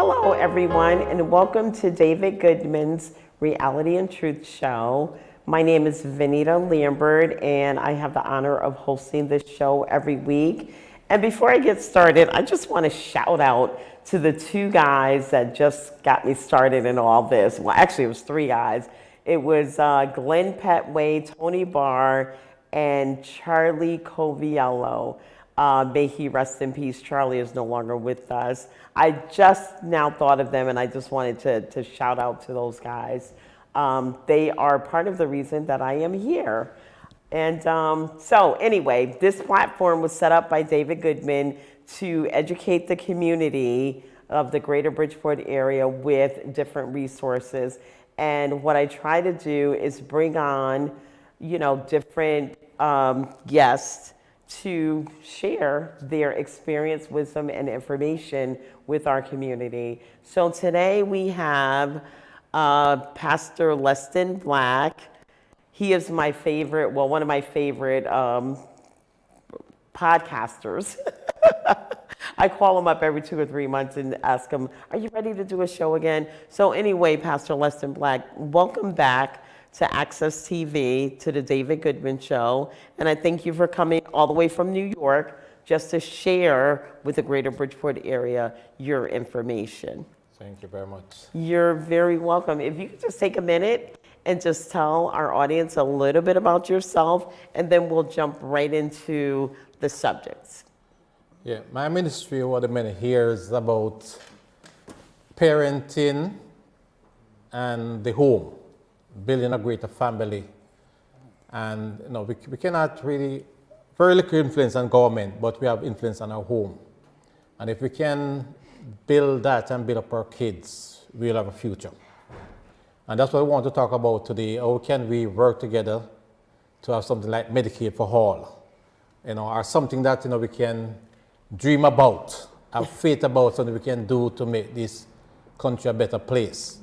Hello, everyone, and welcome to David Goodman's Reality and Truth Show. My name is Vanita Lambert, and I have the honor of hosting this show every week. And before I get started, I just want to shout out to the two guys that just got me started in all this. Well, actually, it was three guys. It was Glenn Petway, Tony Barr, and Charlie Coviello. May he rest in peace. Charlie is no longer with us. I just now thought of them, and I just wanted to shout out to those guys. They are part of the reason that I am here. And so anyway, this platform was set up by David Goodman to educate the community of the greater Bridgeport area with different resources. And what I try to do is bring on, different guests to share their experience, wisdom, and information with our community. So today we have Pastor Leston Black. He is my favorite, one of my favorite podcasters. I call him up every 2 or 3 months and ask him, are you ready to do a show again? So anyway, Pastor Leston Black, welcome back to Access TV, to the David Goodman Show. And I thank you for coming all the way from New York just to share with the greater Bridgeport area your information. Thank you very much. You're very welcome. If you could just take a minute and just tell our audience a little bit about yourself, and then we'll jump right into the subjects. Yeah, my ministry over the many years is about parenting and the home, building a greater family. And we cannot really, very little influence on government, but we have influence on our home. And if we can build that and build up our kids, we'll have a future. And that's what we want to talk about today. How can we work together to have something like Medicaid for all? Or something that we can dream about, have faith about, something we can do to make this country a better place.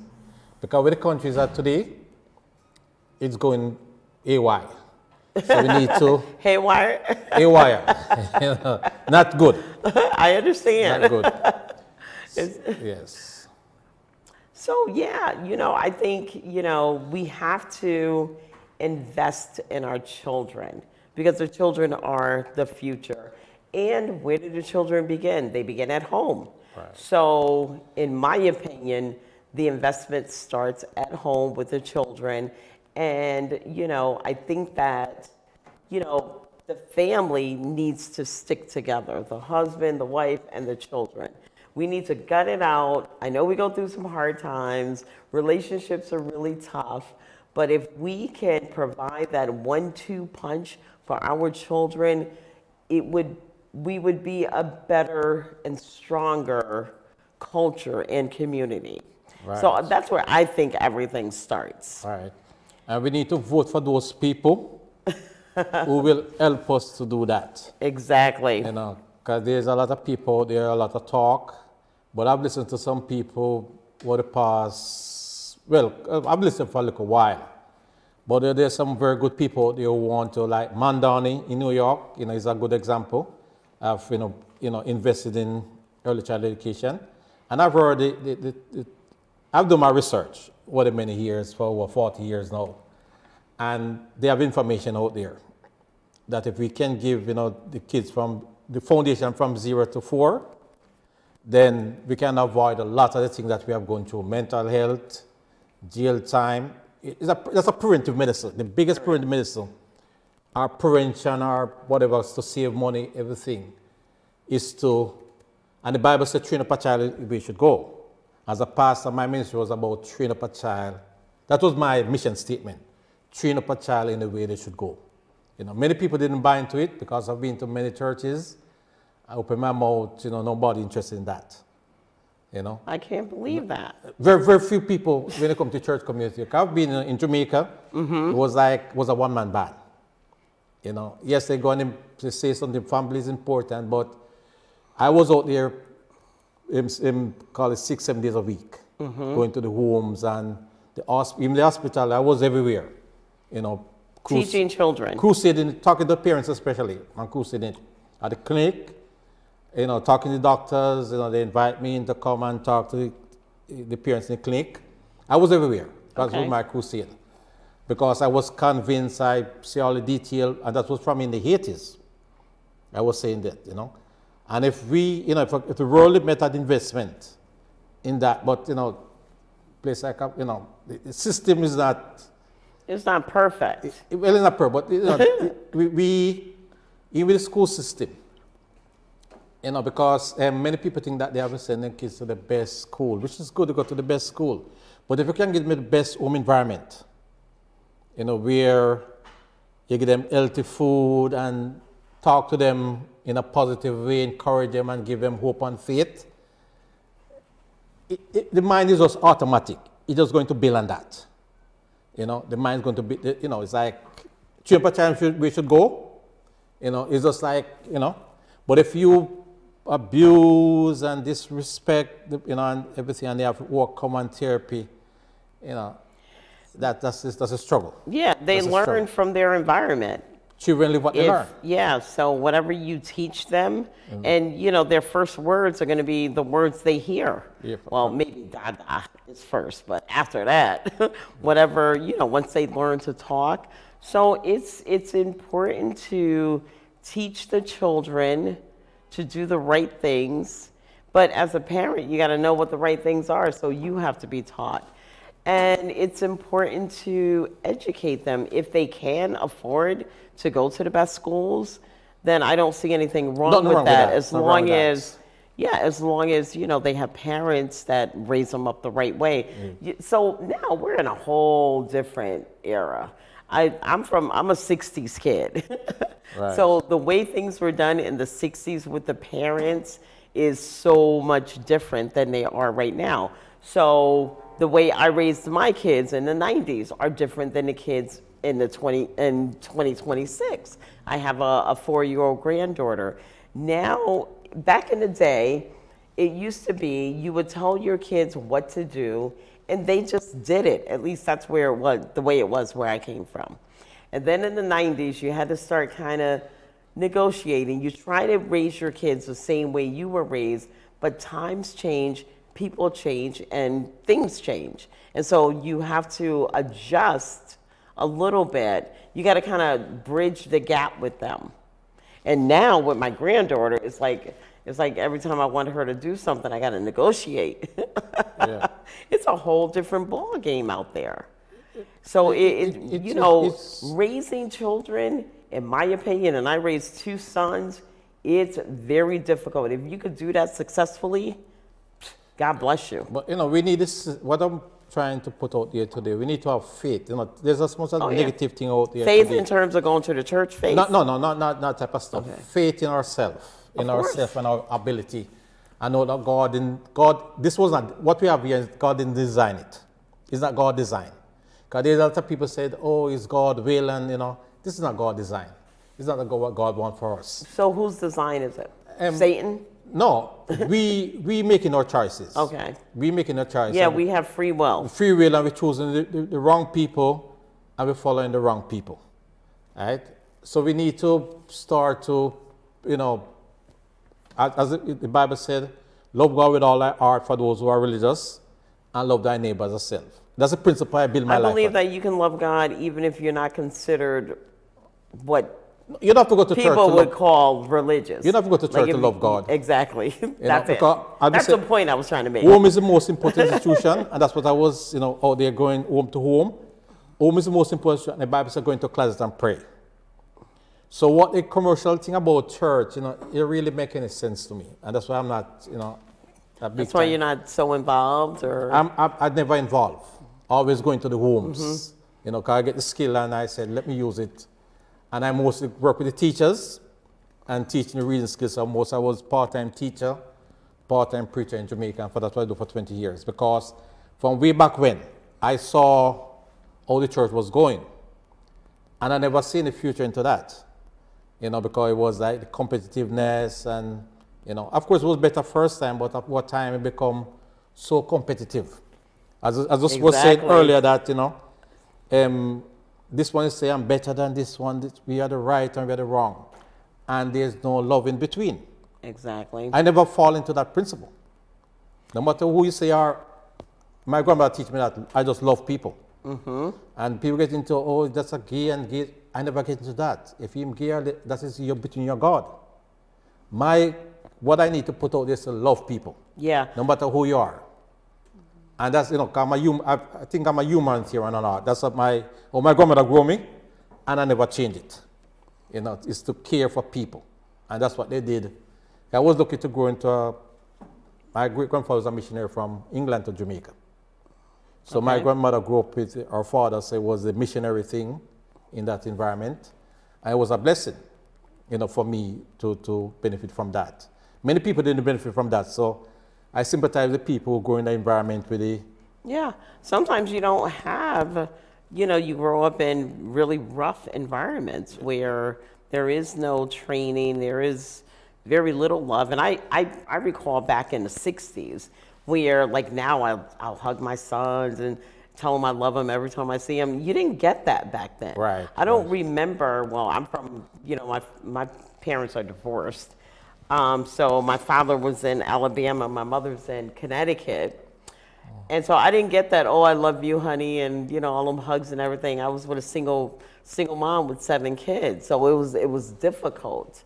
Because where the country is at today, it's going AY. So we need to... Haywire? Haywire. Not good. I understand. Not good. Yes. So yeah, I think, we have to invest in our children because the children are the future. And where do the children begin? They begin at home. Right. So in my opinion, the investment starts at home with the children. And, I think that, the family needs to stick together, the husband, the wife, and the children. We need to gut it out. I know we go through some hard times. Relationships are really tough. But if we can provide that 1-2 punch for our children, we would be a better and stronger culture and community. Right. So that's where I think everything starts. Right. And we need to vote for those people who will help us to do that. Exactly. Because there's a lot of people, there are a lot of talk, but I've listened to some people for the past, I've listened for a little while. But there's some very good people they want to, like Mandani in New York, is a good example of, invested in early child education. And I've heard, I've done my research over many years, for over 40 years now. And they have information out there that if we can give, the kids from the foundation from 0 to 4, then we can avoid a lot of the things that we have gone through, mental health, jail time. That's a preventive medicine. The biggest preventive medicine, our prevention, our whatever, to save money, everything, is to, and the Bible said, train up a child we should go. As a pastor, my ministry was about train up a child. That was my mission statement. Train up a child in the way they should go. Many people didn't buy into it because I've been to many churches. I open my mouth, nobody interested in that. I can't believe that. Very, very few people when they come to church community. I've been in Jamaica. Mm-hmm. It was a one-man band. Yes, they go and they say something, family is important, but I was out there, call it 6-7 days a week, going to the homes and even the hospital. I was everywhere, teaching children, crusading, talking to parents especially, and crusading at the clinic, talking to doctors, they invite me in to come and talk to the parents in the clinic. I was everywhere. That was my crusade. Because I was convinced, I see all the detail, and that was from in the 80s. I was saying that, And if we, if the world met an investment in that, but, place like, the system is not. It's not perfect. Well, it's not perfect, but, we, even with the school system, because many people think that they have to send their kids to the best school, which is good to go to the best school. But if you can get them the best home environment, where you give them healthy food and talk to them in a positive way, encourage them and give them hope and faith, the mind is just automatic. It's just going to build on that. The mind's going to be, it's like, cheaper time we should go. It's just like, but if you abuse and disrespect, and everything, and they have work common therapy, that's a struggle. Yeah, they learn from their environment. Children live what they learn. Yeah, so whatever you teach them, and their first words are going to be the words they hear. Yeah. Well, maybe Dada is first, but after that, whatever, once they learn to talk. So it's important to teach the children to do the right things, but as a parent, you got to know what the right things are, so you have to be taught. And it's important to educate them. If they can afford to go to the best schools, then I don't see anything wrong with that. As long as they have parents that raise them up the right way. So now we're in a whole different era. I'm a 60s kid. Right. So the way things were done in the 60s with the parents is so much different than they are right now. So the way I raised my kids in the 90s are different than the kids in 2026. I have a 4-year-old granddaughter. Now, back in the day, it used to be you would tell your kids what to do, and they just did it. At least that's where it was, the way it was where I came from. And then in the 90s, you had to start kind of negotiating. You try to raise your kids the same way you were raised, but times change, people change, and things change. And so you have to adjust a little bit. You got to kind of bridge the gap with them. And now with my granddaughter, it's like every time I want her to do something, I got to negotiate. Yeah. It's a whole different ball game out there. So raising children, in my opinion, and I raised 2 sons, it's very difficult. If you could do that successfully, God bless you. But we need this. What I'm trying to put out there today, we need to have faith. There's a small negative thing out there. Faith today. In terms of going to the church. Faith. No, not type of stuff. Okay. Faith in ourselves, and our ability. I know that God. This was not what we have here. God didn't design it. It's not God design. Because there's a lot of people said, "Oh, it's God will," and this is not God design. It's not what God wants for us. So whose design is it? Satan? No, we making our choices. Okay. We making our choices. Yeah, we have free will. Free will, and we're choosing the wrong people, and we're following the wrong people. Right? So we need to start to, as the Bible said, love God with all thy heart for those who are religious, and love thy neighbor as yourself. That's a principle I build my life on. I believe that you can love God even if you're not considered what you don't have to go to church. People would call religious. You don't have to go to church to love God. Exactly. That's it. That's the point I was trying to make. Home is the most important institution, and that's what I was, out there going home to home. Home is the most important, and the Bible says going to a closet and pray. So what the commercial thing about church, it really make any sense to me, and that's why I'm not, That's why you're not so involved, or I'm never involved. Always going to the homes, because I get the skill, and I said, let me use it. And I mostly work with the teachers and teaching the reading skills. So I was part-time teacher, part-time preacher in Jamaica, and that's what I do for 20 years. Because from way back when, I saw how the church was going. And I never seen the future into that. Because it was like the competitiveness and, of course it was better first time, but at what time it become so competitive. As was said earlier that, this one is saying I'm better than this one. We are the right and we are the wrong. And there's no love in between. Exactly. I never fall into that principle. No matter who you say are, my grandmother teach me that I just love people. And people get into, oh, that's a gay and gay. I never get into that. If you're gay, that is between your God. What I need to put out is to love people. Yeah. No matter who you are. And that's, I think I'm a human here and all. That's what my grandmother grew me, and I never changed it. It's to care for people. And that's what they did. I was lucky to grow into my great-grandfather was a missionary from England to Jamaica. So my grandmother grew up with her father, so it was a missionary thing in that environment. And it was a blessing, for me to benefit from that. Many people didn't benefit from that, so I sympathize with people who grow in the environment with the... Yeah, sometimes you don't have, you grow up in really rough environments where there is no training, there is very little love. And I recall back in the 60s where, like now, I'll hug my sons and tell them I love them every time I see them. You didn't get that back then. Right. I don't remember, well, I'm from, my parents are divorced. So my father was in Alabama, my mother's in Connecticut. And so I didn't get that, oh, I love you, honey, and all them hugs and everything. I was with a single mom with 7 kids. So it was difficult,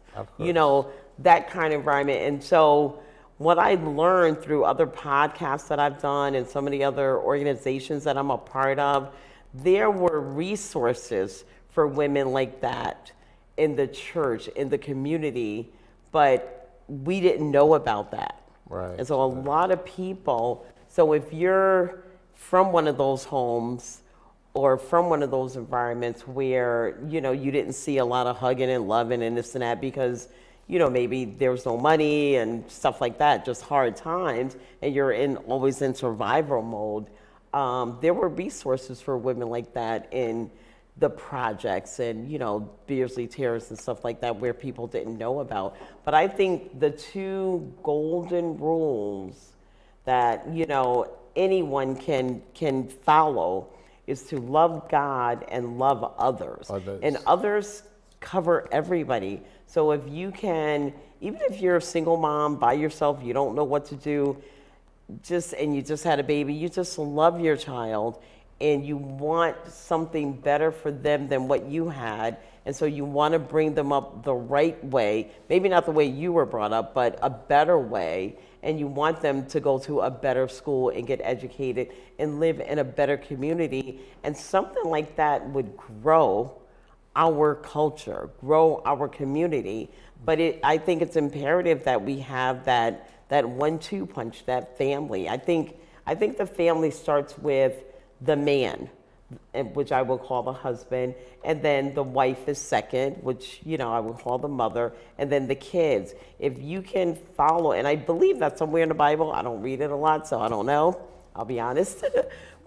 that kind of environment. And so what I learned through other podcasts that I've done and some of the other organizations that I'm a part of, there were resources for women like that in the church, in the community, but we didn't know about that. Right. And so a lot of people, so if you're from one of those homes or from one of those environments where, you didn't see a lot of hugging and loving and this and that because, maybe there was no money and stuff like that, just hard times, and you're always in survival mode, there were resources for women like that in the projects and, Beardsley Terrace and stuff like that where people didn't know about. But I think the 2 golden rules that, anyone can follow is to love God and love others. And others cover everybody. So if you can, even if you're a single mom by yourself, you don't know what to do, and you just had a baby, you just love your child and you want something better for them than what you had. And so you want to bring them up the right way, maybe not the way you were brought up, but a better way. And you want them to go to a better school and get educated and live in a better community. And something like that would grow our culture, grow our community. But I think it's imperative that we have that 1-2 punch, that family. I think the family starts with the man, which I will call the husband, and then the wife is second, which, I will call the mother, and then the kids. If you can follow, and I believe that's somewhere in the Bible, I don't read it a lot, so I don't know, I'll be honest,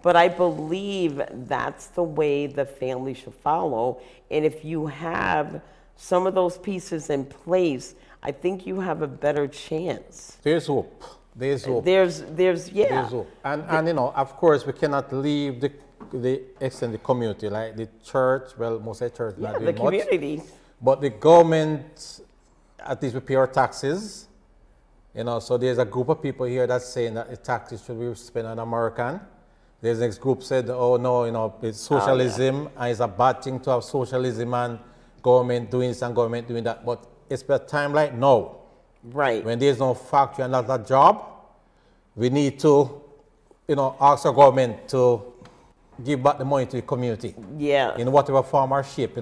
but I believe that's the way the family should follow. And if you have some of those pieces in place, I think you have a better chance. There's hope. There's hope. There's hope. And of course, we cannot leave the extended community, like the church. Well, most of the church not doing the community. much. But the government, at least we pay our taxes. So there's a group of people here that's saying that the taxes should be spent on American. There's next group said, oh no, it's socialism, and it's a bad thing to have socialism and government doing this and government doing that. But it's a time like now. Right. When there's no factory and not a job, we need to, ask our government to give back the money to the community. Yeah. In whatever form or shape,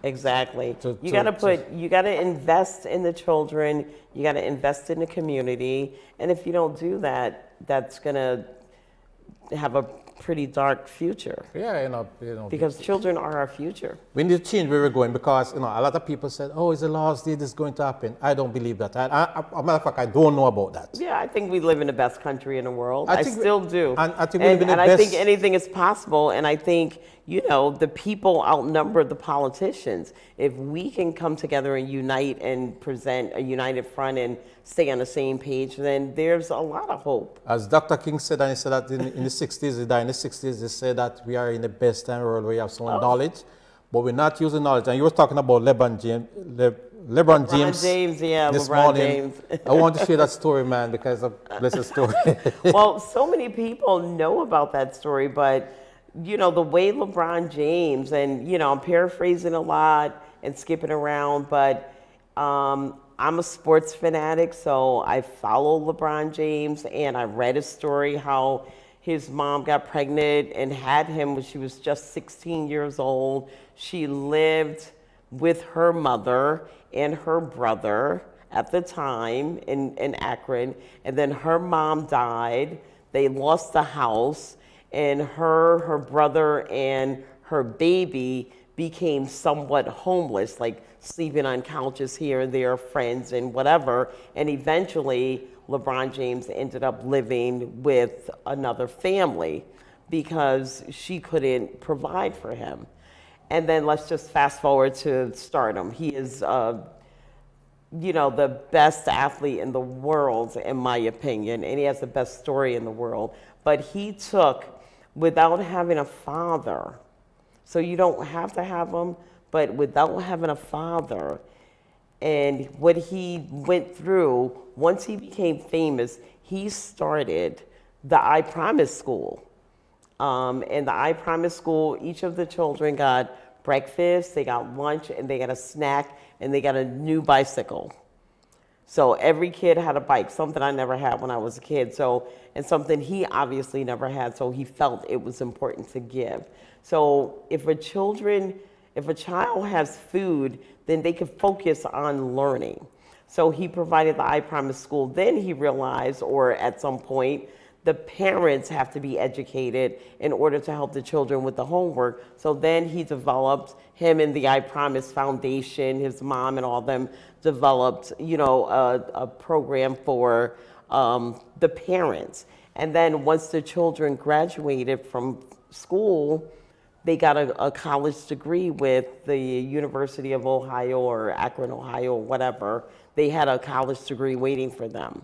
Exactly. You got to invest in the children. You got to invest in the community. And if you don't do that, that's going to have a pretty dark future. Yeah, because children are our future. We need to change where we're going because, a lot of people said, oh, it's the last day this is going to happen. I don't believe that. As a matter of fact, I don't know about that. Yeah, I think we live in the best country in the world. I still do. And I think we live in the best. And I think anything is possible. And I think, the people outnumber the politicians. If we can come together and unite and present a united front and stay on the same page, then there's a lot of hope. As Dr. King said, and he said that in the 60s, he died in the 60s, he said that we are in the best time in the world where we have so much knowledge, but we're not using knowledge. And you were talking about LeBron LeBron James James, yeah, this LeBron morning. James. I want to share that story, man, because that's a story. Well, so many people know about that story, but the way LeBron James, and I'm paraphrasing a lot and skipping around, but I'm a sports fanatic, so I follow LeBron James, and I read a story how his mom got pregnant and had him when she was just 16 years old. She lived with her mother and her brother at the time in Akron, and then her mom died. They lost the house, and her brother and her baby became somewhat homeless, like sleeping on couches here and there, friends and whatever. And eventually, LeBron James ended up living with another family because she couldn't provide for him. And then let's just fast forward to stardom. He is the best athlete in the world, in my opinion, and he has the best story in the world. But he took, without having a father, so you don't have to have him, but without having a father, and what he went through, once he became famous, he started the I Promise School. And the I Promise School, each of the children got breakfast, they got lunch, and they got a snack, and they got a new bicycle. So every kid had a bike, something I never had when I was a kid. So, and something he obviously never had, so he felt it was important to give. So if a child has food, then they can focus on learning. So he provided the I Promise School. Then he realized, or at some point, the parents have to be educated in order to help the children with the homework. So then he developed, him and the I Promise Foundation, his mom and all them developed, a program for the parents. And then once the children graduated from school, they got a college degree with the University of Ohio or Akron, Ohio, whatever. They had a college degree waiting for them.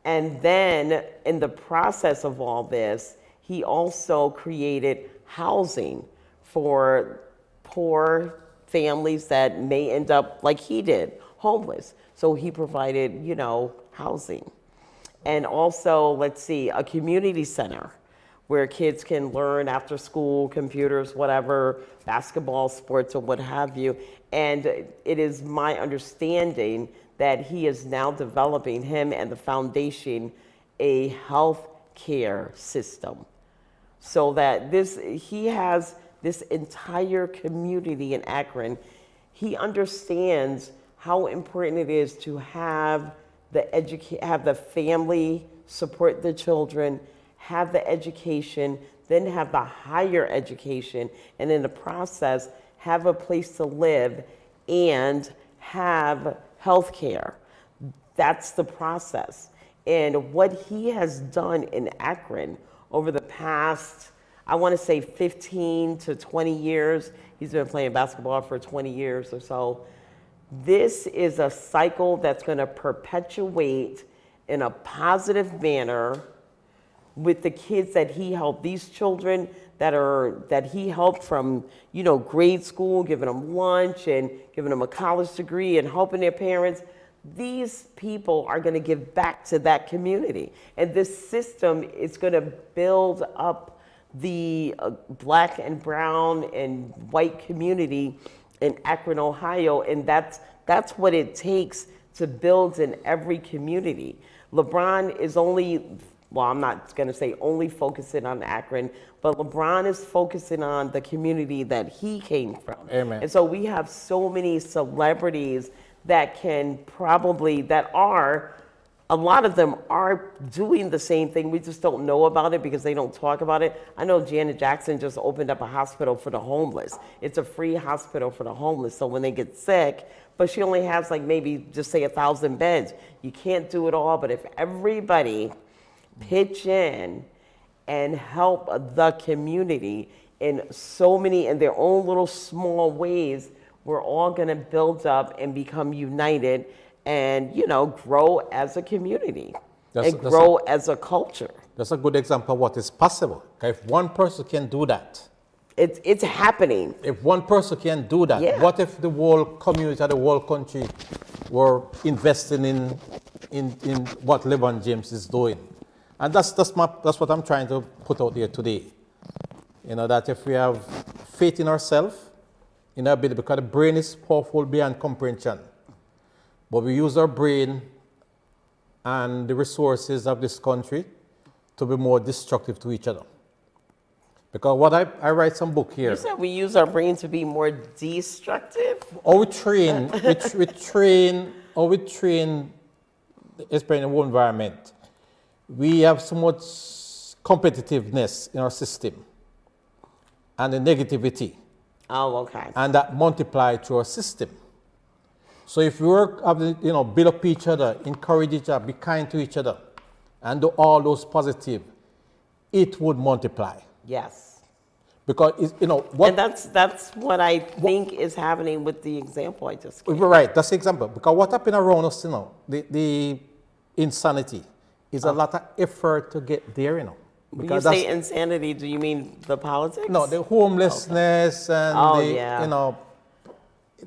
And then in the process of all this, he also created housing for poor families that may end up like he did, homeless. So he provided, housing. And also, let's see, a community center where kids can learn after school, computers, whatever, basketball, sports, or what have you. And it is my understanding that he is now developing, him and the foundation, a health care system. So that he has this entire community in Akron. He understands how important it is to have the family support the children, have the education, then have the higher education, and in the process, have a place to live and have health care. That's the process. And what he has done in Akron over the past, I want to say 15 to 20 years, he's been playing basketball for 20 years or so. This is a cycle that's going to perpetuate in a positive manner with the kids that he helped, these children that he helped from, grade school, giving them lunch and giving them a college degree and helping their parents. These people are going to give back to that community. And this system is going to build up the black and brown and white community in Akron, Ohio. And that's what it takes to build in every community. LeBron is I'm not going to say only focusing on Akron, but LeBron is focusing on the community that he came from. Amen. And so we have so many celebrities that a lot of them are doing the same thing. We just don't know about it because they don't talk about it. I know Janet Jackson just opened up a hospital for the homeless. It's a free hospital for the homeless. So when they get sick, but she only has maybe just say 1,000 beds. You can't do it all, but if everybody pitch in and help the community in their own little small ways, we're all going to build up and become united and, grow as a community grow as a culture. That's a good example of what is possible. Okay, if one person can do that, It's happening. If one person can do that, Yeah. what if the whole community, the whole country were investing in what LeBron James is doing? And that's what I'm trying to put out there today. You know, that if we have faith in ourselves, in our ability, because the brain is powerful beyond comprehension, but we use our brain and the resources of this country to be more destructive to each other. Because what I write some book here. You said we use our brain to be more destructive? Or we train, we train, especially in the whole environment. We have so much competitiveness in our system and the negativity. Oh, okay. And that multiply through our system. So if we work, build up each other, encourage each other, be kind to each other, and do all those positive, it would multiply. Yes. Because And that's what I think is happening with the example I just gave. Right, that's the example. Because what happened around us, the insanity is a lot of effort to get there, When you Because say insanity, do you mean the politics? no, the homelessness and yeah.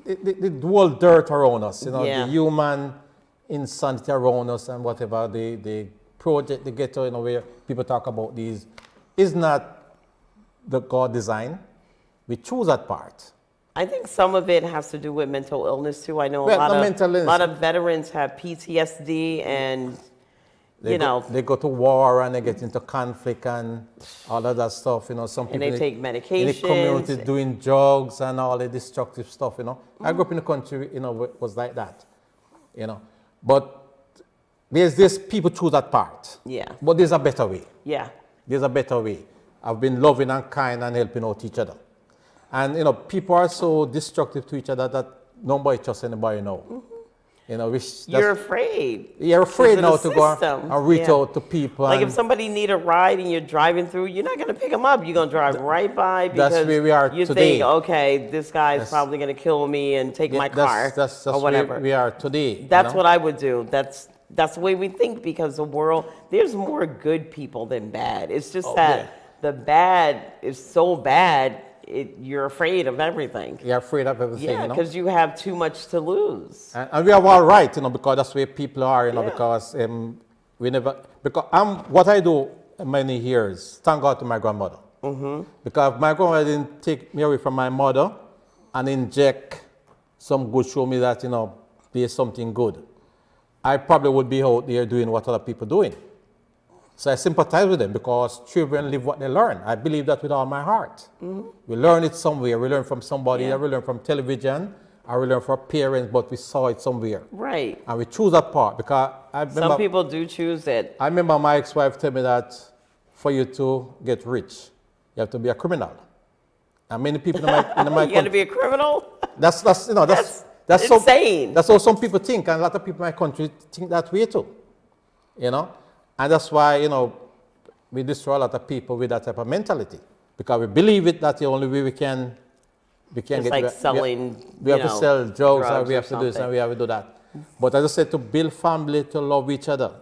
the whole dirt around us, Yeah. the human insanity around us and whatever, the project, the ghetto, where people talk about these, is not the God design. We choose that part. I think some of it has to do with mental illness too. I know Well, a the mental illness. lot of veterans have PTSD and They go to war and they get into conflict and all of that stuff, some people and they take in the medications. community doing drugs and all the destructive stuff, I grew up in a country, was like that, But there's people choose that part. Yeah. But there's a better way. Yeah. There's a better way. I've been loving and kind and helping out each other. And, people are so destructive to each other that nobody trusts anybody now. You're afraid. You're afraid now to go system. and reach out to people. Like and if somebody need a ride and you're driving through, you're not going to pick them up. You're going to drive right by because That's where we are you today. think, okay, this guy's probably going to kill me and take my car that's or whatever. where we are today. That's what I would do. That's the way we think because the world, there's more good people than bad. It's just that the bad is so bad, you're afraid of everything. You're afraid of everything, Yeah, because you have too much to lose. And we are all right, because that's where people are, Yeah. because we never, because what I do many years, thank God to my grandmother. Mm-hmm. Because my grandmother didn't take me away from my mother and inject some good, show me that, there's something good. I probably would be out there doing what other people are doing. So I sympathize with them because children live what they learn. I believe that with all my heart. Mm-hmm. We learn it somewhere. We learn from somebody. Yeah. We learn from television. Or we learn from parents, but we saw it somewhere. Right. And we choose that part because I remember, Some people do choose it. I remember my ex-wife told me that for you to get rich, you have to be a criminal. And many people in my You got to be a criminal? that's insane. That's how some people think, and a lot of people in my country think that way too. And that's why, we destroy a lot of people with that type of mentality. Because we believe it, that's the only way we can It's get like selling, we have to sell drugs and we or have to do this and something. we have to do that. But as I said, to build family, to love each other,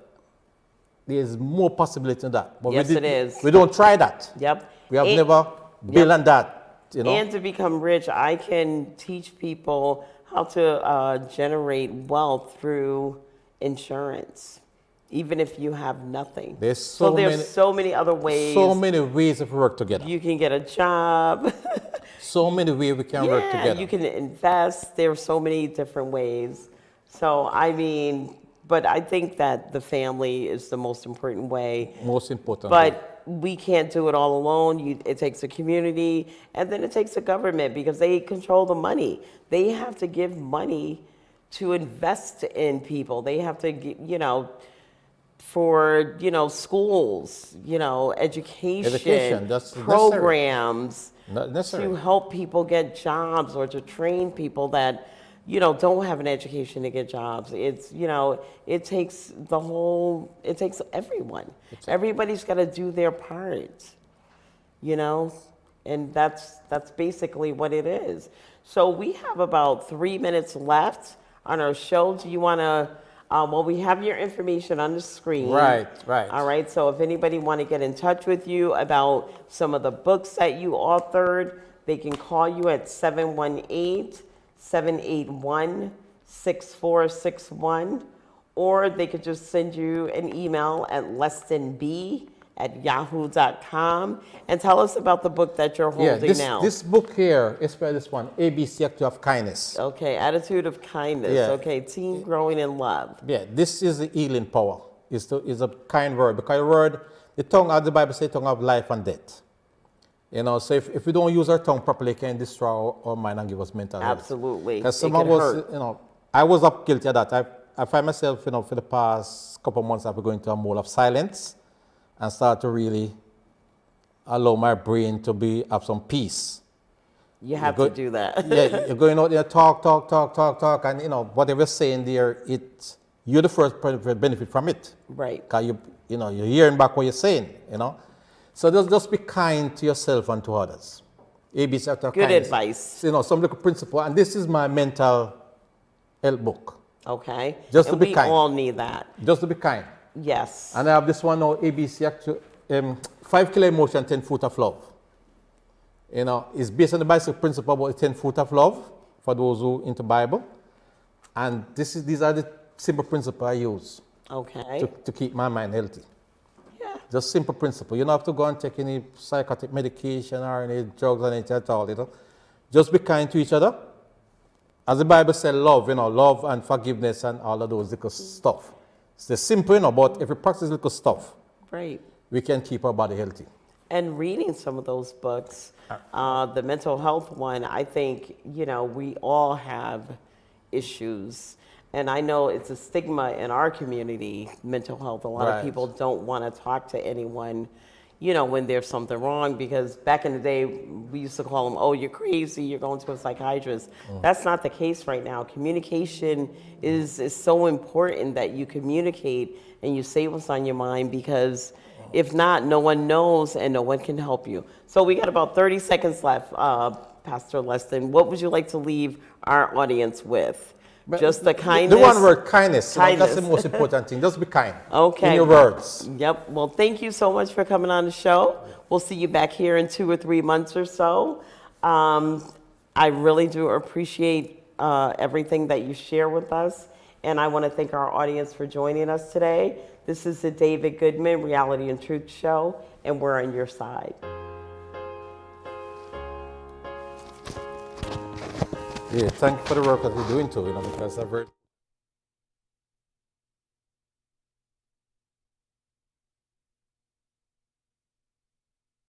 there's more possibility in that. But Yes, it is. We don't try that. Yep. We have never built on that, And to become rich, I can teach people how to generate wealth through insurance, even if you have nothing. There's so many other ways. So many ways of work together. You can get a job. So many ways we can work together. You can invest. There are so many different ways. So, but I think that the family is the most important way. Most important. But we can't do it all alone. It takes a community, and then it takes the government because they control the money. They have to give money to invest in people. They have to, for, schools, education, that's programs necessary. to help people get jobs or to train people that, don't have an education to get jobs. It's, it takes it takes everyone. Everybody's got to do their part, and that's basically what it is. So we have about 3 minutes left on our show. Do you want to Well, we have your information on the screen. Right, right. All right. So if anybody want to get in touch with you about some of the books that you authored, they can call you at 718-781-6461, or they could just send you an email at lestonb@yahoo.com and tell us about the book that you're holding now. This book here, especially this one, ABC Act of Kindness. Okay, attitude of kindness. Yeah. Okay, teen growing in love. Yeah, this is the healing power. It's a kind word, because the word, the tongue, as the Bible says, tongue of life and death. You know, so if we don't use our tongue properly, it can destroy our mind and give us mental health. Absolutely. Because It some can of us, hurt. you know, I was up guilty of that. I find myself, you know, for the past couple of months, I've been going to a mode of silence and start to really allow my brain to have some peace. You have to do that. Yeah, you're going out there, talk, and you know, whatever you're saying there, you're the first person to benefit from it. Right. Because you know, you're hearing back what you're saying, you know. So just be kind to yourself and to others. ABC Act of Good Kindness. advice. You know, some little principle, and this is my mental health book. Okay. Just to and be we kind. all need that. Just to be kind. Yes. And I have this one now, ABC Act, 5 kilo emotion, 10 foot of love. You know, it's based on the basic principle about 10 foot of love for those who into Bible. And these are the simple principles I use Okay. to keep my mind healthy. Yeah. Just simple principle. You don't have to go and take any psychotic medication or any drugs or anything at all. You know? Just be kind to each other. As the Bible says, love, you know, love and forgiveness and all of those little stuff. It's the simple, you know, but if we practice little stuff, Right. we can keep our body healthy. And reading some of those books, the mental health one, I think, you know, we all have issues. And I know it's a stigma in our community, mental health. A lot of Right. people don't want to talk to anyone, you know, when there's something wrong, because back in the day, we used to call them, oh, you're crazy, you're going to a psychiatrist. That's not the case right now. Communication is so important, that you communicate and you say what's on your mind, because if not, no one knows and no one can help you. So we got about 30 seconds left, Pastor Leston. What would you like to leave our audience with? Just the kindness? The one word, kindness. You know, that's the Kindness. most important thing. Just be kind. Okay. In your words. Yep. Well, thank you so much for coming on the show. We'll see you back here in 2 or 3 months or so. I really do appreciate everything that you share with us. And I want to thank our audience for joining us today. This is the David Goodman Reality and Truth Show, and we're on your side. Yeah, thank you for the work that you're doing too, you know, because I've heard